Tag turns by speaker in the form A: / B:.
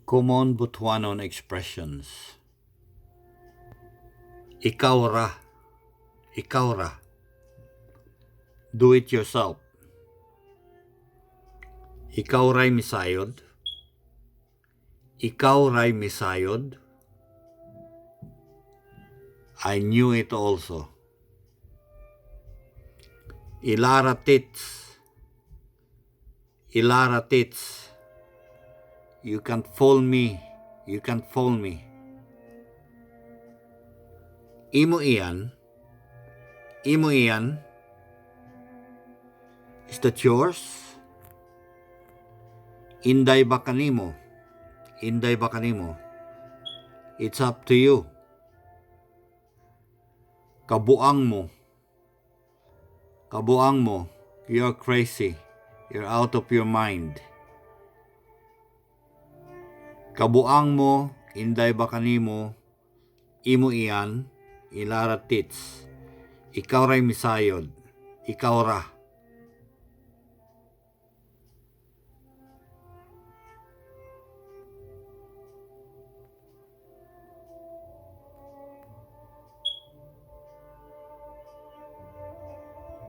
A: Common Butuanon expressions. Ikaw ra. Ikaw ra. Do it yourself. Ikaw ra'y misayod. Ikaw ra'y misayod. I knew it also. Ilara tits. Ilara tits. You can't fool me. You can't fool me. Imo iyan. Imo iyan. Is that yours? Inday ba kanimo? Inday ba kanimo? It's up to you. Kabuang mo. Kabuang mo. You're crazy. You're out of your mind. Kabuang mo, inday ba kanimo, imo iyan, ilara tits. Ikaw ra'y misayod. Ikaw ra.